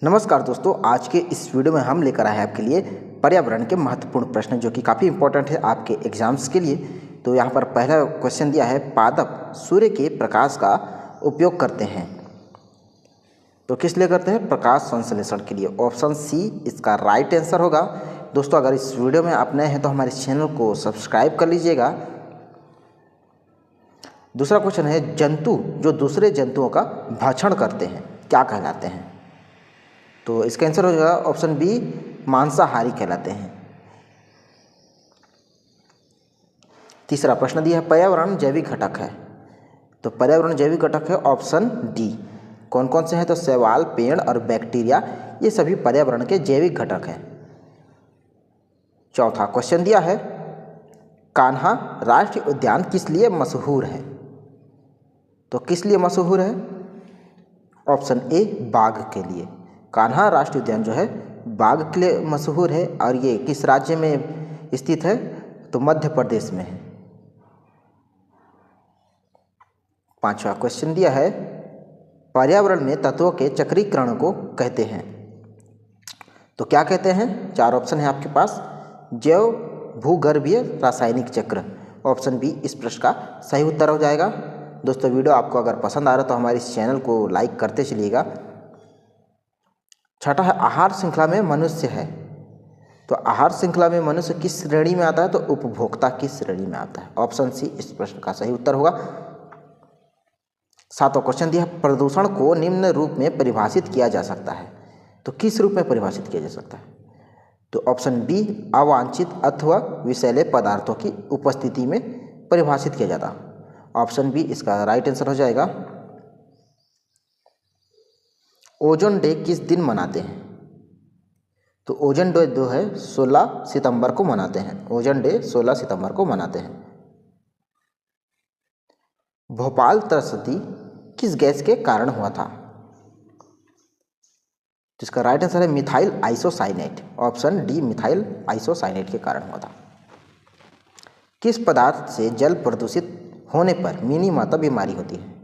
नमस्कार दोस्तों, आज के इस वीडियो में हम लेकर आए हैं आपके लिए पर्यावरण के महत्वपूर्ण प्रश्न जो कि काफ़ी इंपॉर्टेंट है आपके एग्जाम्स के लिए। तो यहाँ पर पहला क्वेश्चन दिया है, पादप सूर्य के प्रकाश का उपयोग करते हैं। तो किस लिए करते हैं? प्रकाश संश्लेषण के लिए। ऑप्शन सी इसका राइट आंसर होगा। दोस्तों, अगर इस वीडियो में आप नए हैं तो हमारे चैनल को सब्सक्राइब कर लीजिएगा। दूसरा क्वेश्चन है, जंतु जो दूसरे जंतुओं का भक्षण करते हैं क्या कहलाते हैं? तो इसका आंसर हो जाएगा ऑप्शन बी, मांसाहारी कहलाते हैं। तीसरा प्रश्न दिया है, पर्यावरण जैविक घटक है। तो पर्यावरण जैविक घटक है ऑप्शन डी। कौन कौन से हैं? तो शैवाल, पेड़ और बैक्टीरिया, ये सभी पर्यावरण के जैविक घटक हैं। चौथा क्वेश्चन दिया है, कान्हा राष्ट्रीय उद्यान किस लिए मशहूर है? तो किस लिए मशहूर है? ऑप्शन ए, बाघ के लिए। कान्हा राष्ट्रीय उद्यान जो है बाघ के लिए मशहूर है। और ये किस राज्य में स्थित है? तो मध्य प्रदेश में है। पांचवा क्वेश्चन दिया है, पर्यावरण में तत्वों के चक्रीकरण को कहते हैं। तो क्या कहते हैं? चार ऑप्शन है आपके पास। जैव भूगर्भीय रासायनिक चक्र, ऑप्शन बी इस प्रश्न का सही उत्तर हो जाएगा। दोस्तों, वीडियो आपको अगर पसंद आ रहा है तो हमारे इस चैनल को लाइक करते चलिएगा। छठा है, आहार श्रृंखला में मनुष्य है। तो आहार श्रृंखला में मनुष्य किस श्रेणी में आता है? तो उपभोक्ता की श्रेणी में आता है। ऑप्शन सी इस प्रश्न का सही उत्तर होगा। सातवां क्वेश्चन दिया है, प्रदूषण को निम्न रूप में परिभाषित किया जा सकता है। तो किस रूप में परिभाषित किया जा सकता है? तो ऑप्शन बी, अवांछित अथवा विषैले पदार्थों की उपस्थिति में परिभाषित किया जाता है। ऑप्शन बी इसका राइट आंसर हो जाएगा। ओजोन डे किस दिन मनाते हैं? तो ओजोन डे जो है 16 सितंबर को मनाते हैं। ओजोन डे 16 सितंबर को मनाते हैं। भोपाल त्रस्ती किस गैस के कारण हुआ था? जिसका राइट आंसर है methyl isocyanate. Option D, methyl isocyanate के कारण हुआ था। किस पदार्थ से जल प्रदूषित होने पर मिनीमाता बीमारी होती है?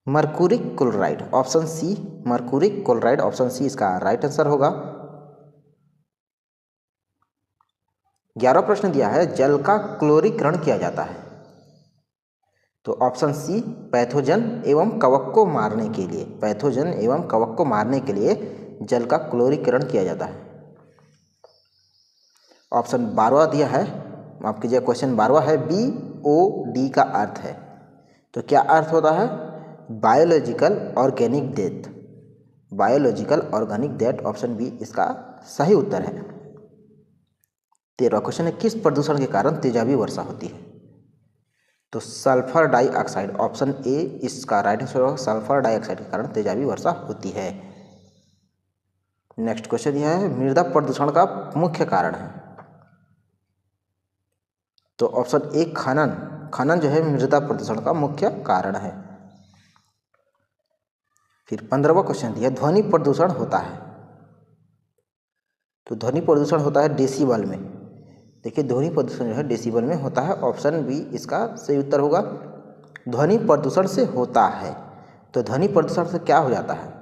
Mercuric chloride, option C, mercuric chloride, option C इसका राइट आंसर होगा। 11वां प्रश्न दिया है, जल का क्लोरीकरण किया जाता है। तो ऑप्शन सी, पैथोजन एवं कवक को मारने के लिए। पैथोजन एवं कवक को मारने के लिए जल का क्लोरीकरण किया जाता है। ऑप्शन 12वां दिया है, माफ कीजिए, क्वेश्चन 12वां है, BOD का अर्थ है। तो क्या अर्थ होता है? Biological organic death. Biological organic death, option B इसका सही उत्तर है। 13वां क्वेश्चन है, किस प्रदूषण के कारण तेजाबी वर्षा होती है? तो सल्फर डाइऑक्साइड, ऑप्शन ए इसका राइट आंसर होगा। सल्फर डाइऑक्साइड के कारण तेजाबी वर्षा होती है। नेक्स्ट क्वेश्चन यह है, मृदा प्रदूषण का मुख्य कारण है। तो ऑप्शन ए, खनन जो है मृदा प्रदूषण का मुख्य कारण है। फिर 15वां क्वेश्चन दिया, ध्वनि प्रदूषण होता है। तो ध्वनि प्रदूषण होता है डेसिबल में। देखिए, ध्वनि प्रदूषण जो है डेसिबल में होता है। ऑप्शन बी इसका सही उत्तर होगा। ध्वनि प्रदूषण से होता है। तो ध्वनि प्रदूषण से क्या हो जाता है?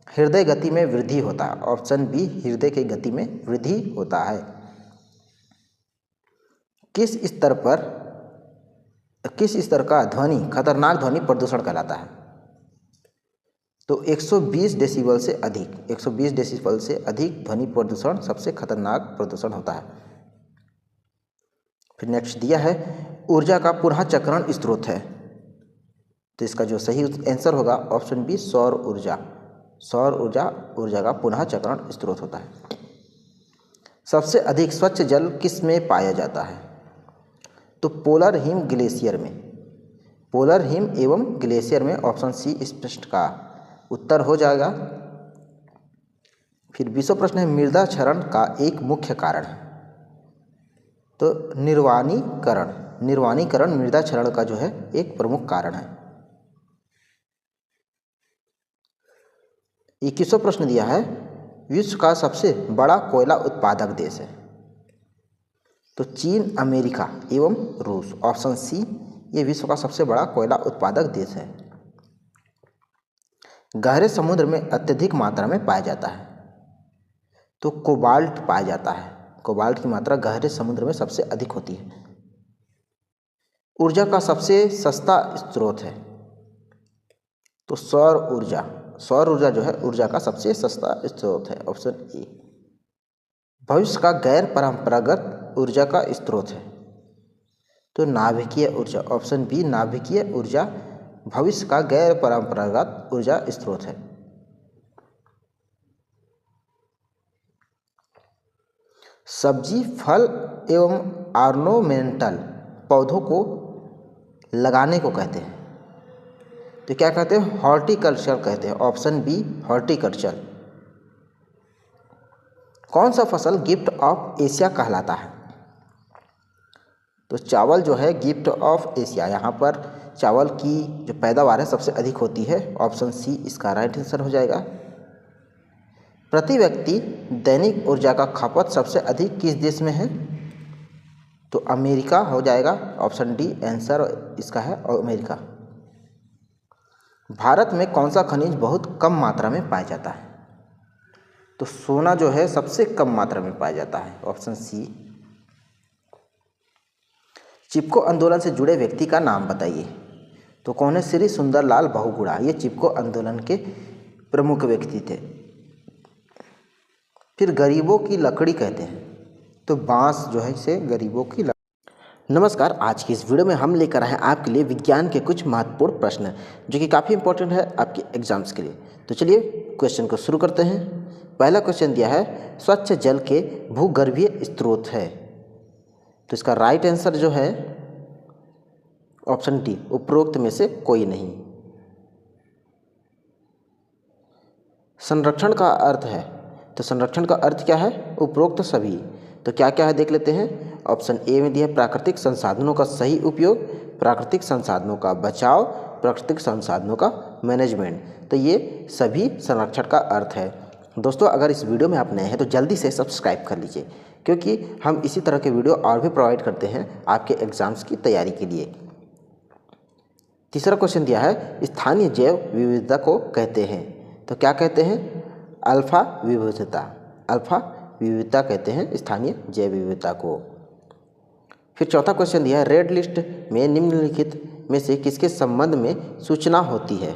हृदय गति में वृद्धि होता है। ऑप्शन बी, हृदय की गति में वृद्धि होता है। किस स्तर का ध्वनि खतरनाक ध्वनि प्रदूषण कहलाता है? तो 120 डेसिबल से अधिक, 120 डेसिबल से अधिक ध्वनि प्रदूषण सबसे खतरनाक प्रदूषण होता है। फिर नेक्स्ट दिया है, ऊर्जा का पुनः चक्रण स्रोत है। तो इसका जो सही आंसर होगा ऑप्शन बी, सौर ऊर्जा। सौर ऊर्जा का पुनः चक्रण स्रोत होता है। सबसे अधिक स्वच्छ जल किस में पाया जाता है? तो पोलर हिम ग्लेशियर में। पोलर हिम एवं ग्लेशियर में, ऑप्शन सी इस प्रश्न का उत्तर हो जाएगा। फिर 20वां प्रश्न है, मृदा क्षरण का एक मुख्य कारण है। तो निर्वाणीकरण मृदा क्षरण का जो है एक प्रमुख कारण है। 21वां प्रश्न दिया है, विश्व का सबसे बड़ा कोयला उत्पादक देश है। तो चीन, अमेरिका एवं रूस, ऑप्शन सी ये विश्व का सबसे बड़ा कोयला उत्पादक देश है। गहरे समुद्र में अत्यधिक मात्रा में पाया जाता है? तो कोबाल्ट पाया जाता है। कोबाल्ट की मात्रा गहरे समुद्र में सबसे अधिक होती है। ऊर्जा का सबसे सस्ता स्रोत है? तो सौर ऊर्जा। सौर ऊर्जा जो है ऊर्जा का सबसे सस्ता स्रोत है, ऑप्शन ए। भविष्य का गैर परंपरागत ऊर्जा का स्रोत है? तो नाभिकीय ऊर्जा, ऑप्शन बी नाभिकीय ऊर्जा भविष्य का गैर परंपरागत ऊर्जा स्रोत है। सब्जी, फल एवं ऑर्नामेंटल पौधों को लगाने को कहते हैं? तो क्या कहते हैं? हॉर्टिकल्चर कहते हैं, ऑप्शन बी हॉर्टिकल्चर। कौन सा फसल गिफ्ट ऑफ एशिया कहलाता है? तो चावल जो है गिफ्ट ऑफ एशिया, यहाँ पर चावल की जो पैदावार है सबसे अधिक होती है, ऑप्शन सी इसका राइट आंसर हो जाएगा। प्रति व्यक्ति दैनिक ऊर्जा का खपत सबसे अधिक किस देश में है? तो अमेरिका हो जाएगा, ऑप्शन डी आंसर इसका है अमेरिका। भारत में कौन सा खनिज बहुत कम मात्रा में पाया जाता है? तो सोना जो है सबसे कम मात्रा में पाया जाता है, ऑप्शन सी। चिपको आंदोलन से जुड़े व्यक्ति का नाम बताइए? तो कौन है? श्री सुंदरलाल बहुगुणा, ये चिपको आंदोलन के प्रमुख व्यक्ति थे। फिर गरीबों की लकड़ी कहते हैं? तो बांस जो है इसे गरीबों की लकड़ी। नमस्कार, आज की इस वीडियो में हम लेकर आए हैं आपके लिए विज्ञान के कुछ महत्वपूर्ण प्रश्न जो कि काफ़ी इंपॉर्टेंट है आपके एग्जाम्स के लिए। तो चलिए क्वेश्चन को शुरू करते हैं। पहला क्वेश्चन दिया है स्वच्छ जल के भूगर्भीय स्रोत है? तो इसका राइट आंसर जो है ऑप्शन डी उपरोक्त में से कोई नहीं। संरक्षण का अर्थ है? तो संरक्षण का अर्थ क्या है? उपरोक्त सभी। तो क्या क्या है देख लेते हैं। ऑप्शन ए में दिया है प्राकृतिक संसाधनों का सही उपयोग, प्राकृतिक संसाधनों का बचाव, प्राकृतिक संसाधनों का मैनेजमेंट। तो ये सभी संरक्षण का अर्थ है। दोस्तों, अगर इस वीडियो में आप नए हैं तो जल्दी से सब्सक्राइब कर लीजिए, क्योंकि हम इसी तरह के वीडियो और भी प्रोवाइड करते हैं आपके एग्जाम्स की तैयारी के लिए। तीसरा क्वेश्चन दिया है स्थानीय जैव विविधता को कहते हैं? तो क्या कहते हैं? अल्फा विविधता। अल्फा विविधता कहते हैं स्थानीय जैव विविधता को। फिर चौथा क्वेश्चन दिया है रेड लिस्ट में निम्नलिखित में से किसके संबंध में सूचना होती है?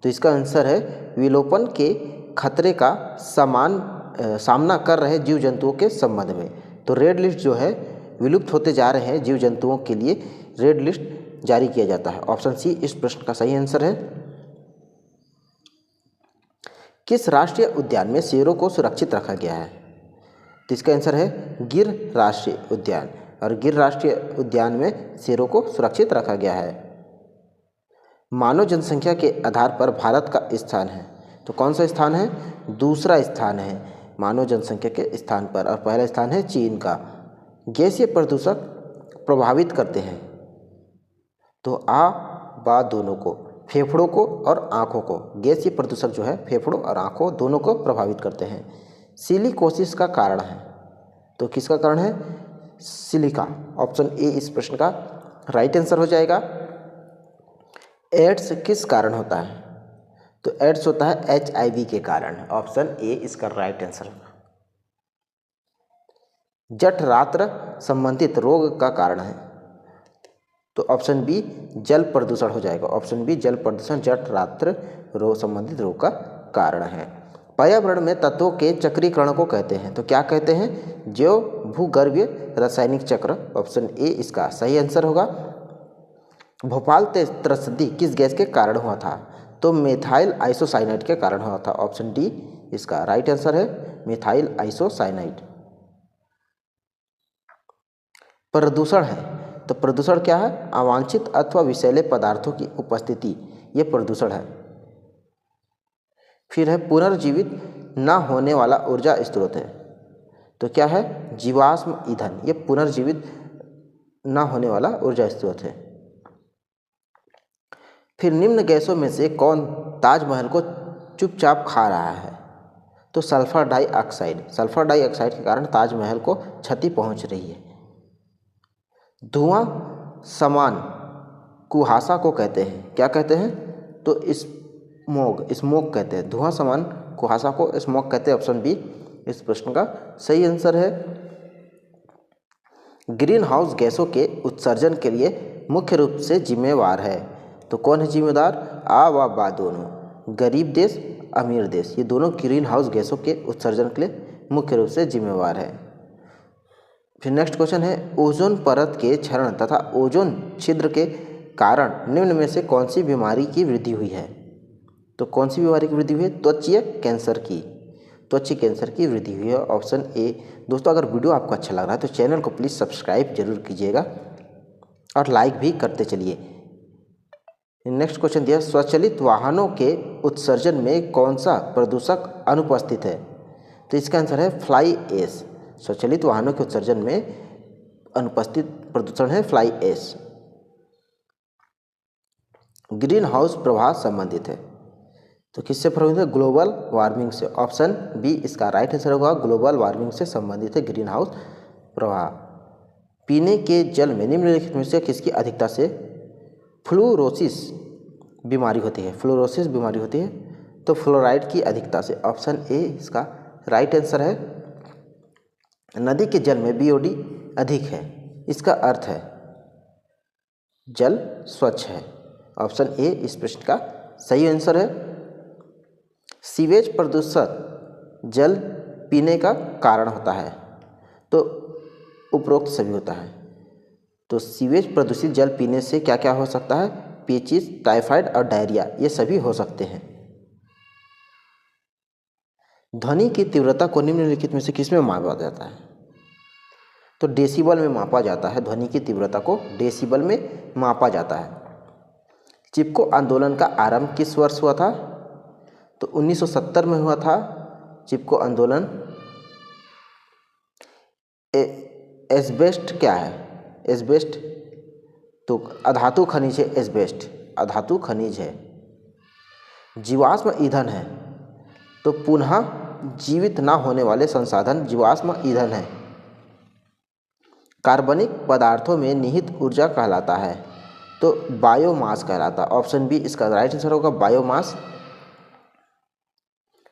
तो इसका आंसर है विलोपन के खतरे का सामना कर रहे जीव जंतुओं के संबंध में। तो रेड लिस्ट जो है विलुप्त होते जा रहे हैं जीव जंतुओं के लिए रेड लिस्ट जारी किया जाता है, ऑप्शन सी इस प्रश्न का सही आंसर है। किस राष्ट्रीय उद्यान में शेरों को सुरक्षित रखा गया है? तो इसका आंसर है गिर राष्ट्रीय उद्यान, और गिर राष्ट्रीय उद्यान में शेरों को सुरक्षित रखा गया है। मानव जनसंख्या के आधार पर भारत का स्थान है? तो कौन सा स्थान है? दूसरा स्थान है मानव जनसंख्या के स्थान पर, और पहला स्थान है चीन का। गैसीय प्रदूषक प्रभावित करते हैं? तो बा दोनों को, फेफड़ों को और आँखों को। गैसीय प्रदूषक जो है फेफड़ों और आँखों दोनों को प्रभावित करते हैं। सिलिकोसिस का कारण है? तो किसका कारण है? सिलिका, ऑप्शन ए इस प्रश्न का राइट आंसर हो जाएगा। एड्स किस कारण होता है? तो एड्स होता है HIV के कारण, ऑप्शन ए इसका राइट आंसर होगा। जठरांत्र संबंधित रोग का कारण है? तो ऑप्शन बी जल प्रदूषण हो जाएगा, ऑप्शन बी जल प्रदूषण जठरांत्र रोग संबंधित रोग का कारण है। पर्यावरण में तत्वों के चक्रीकरण को कहते हैं? तो क्या कहते हैं? जैव भूगर्भीय रासायनिक चक्र, ऑप्शन ए इसका सही आंसर होगा। भोपाल त्रस्ती किस गैस के कारण हुआ था? तो मेथाइल आइसोसाइनाइड के कारण हुआ था, ऑप्शन डी इसका राइट आंसर है मेथाइल आइसोसाइनाइड। प्रदूषण है? तो प्रदूषण क्या है? अवांछित अथवा विषैले पदार्थों की उपस्थिति, ये प्रदूषण है। फिर है पुनर्जीवित न होने वाला ऊर्जा स्रोत है? तो क्या है? जीवाश्म ईंधन, ये पुनर्जीवित न होने वाला ऊर्जा स्रोत है। फिर निम्न गैसों में से कौन ताजमहल को चुपचाप खा रहा है? तो सल्फर डाइऑक्साइड। सल्फर डाइऑक्साइड के कारण ताजमहल को क्षति पहुंच रही है। धुआं समान कुहासा को कहते हैं? क्या कहते हैं? तो इस स्मोक कहते हैं, धुआं समान कुहासा को स्मोक कहते हैं। ऑप्शन बी इस प्रश्न का सही आंसर है। ग्रीन हाउस गैसों के उत्सर्जन के लिए मुख्य रूप से जिम्मेवार है, तो कौन है जिम्मेदार? आ व बा दोनों, गरीब देश अमीर देश, ये दोनों ग्रीन हाउस गैसों के उत्सर्जन के लिए मुख्य रूप से जिम्मेवार है। फिर नेक्स्ट क्वेश्चन है, ओजोन परत के क्षरण तथा ओजोन छिद्र के कारण निम्न में से कौन सी बीमारी की वृद्धि हुई है? तो कौन सी बीमारी की वृद्धि हुई है? त्वचीय कैंसर की वृद्धि हुई है। Option A. दोस्तों, अगर वीडियो आपको अच्छा लग रहा है तो चैनल को प्लीज़ सब्सक्राइब जरूर कीजिएगा और लाइक भी करते चलिए। नेक्स्ट क्वेश्चन दिया, स्वचालित वाहनों के उत्सर्जन में कौन सा प्रदूषक अनुपस्थित है? तो इसका आंसर है फ्लाई ऐश। स्वचालित वाहनों के उत्सर्जन में अनुपस्थित प्रदूषण है फ्लाई ऐश। ग्रीन हाउस प्रभाव संबंधित है, तो किससे प्रभावित है? ग्लोबल वार्मिंग से। ऑप्शन बी इसका राइट आंसर होगा, ग्लोबल वार्मिंग से संबंधित है ग्रीन हाउस प्रभाव। पीने के जल में निम्नलिखित में से किसकी अधिकता से फ्लोरोसिस बीमारी होती है? फ्लोरोसिस बीमारी होती है तो फ्लोराइड की अधिकता से। ऑप्शन ए इसका राइट आंसर है। नदी के जल में बीओडी अधिक है, इसका अर्थ है जल स्वच्छ है। ऑप्शन ए इस प्रश्न का सही आंसर है। सीवेज प्रदूषित जल पीने का कारण होता है, तो उपरोक्त सभी होता है। तो सीवेज प्रदूषित जल पीने से क्या क्या हो सकता है? पेचिस, टाइफाइड और डायरिया, ये सभी हो सकते हैं। ध्वनि की तीव्रता को निम्नलिखित में से किसमें मापा जाता है? तो डेसिबल में मापा जाता है। ध्वनि की तीव्रता को डेसिबल में मापा जाता है। चिपको आंदोलन का आरंभ किस वर्ष हुआ था? तो 1970 में हुआ था चिपको आंदोलन। एस्बेस्ट क्या है? एस्बेस्ट तो अधातु खनिज है। एस्बेस्ट अधातु खनिज है। जीवाश्म ईंधन है, तो पुनः जीवित ना होने वाले संसाधन जीवाश्म ईंधन है। कार्बनिक पदार्थों में निहित ऊर्जा कहलाता है, तो बायोमास कहलाता है। ऑप्शन बी इसका राइट आंसर होगा, बायोमास।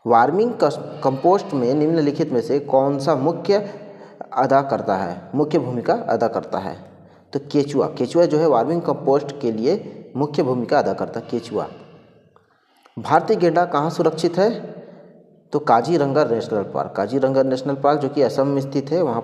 वार्मिंग कंपोस्ट में निम्नलिखित में से कौन सा मुख्य भूमिका अदा करता है? तो केचुआ जो है वार्मिंग कंपोस्ट के लिए मुख्य भूमिका अदा करता है, केचुआ। भारतीय गेंडा कहाँ सुरक्षित है? तो काजीरंगा नेशनल पार्क जो कि असम में स्थित है, वहाँ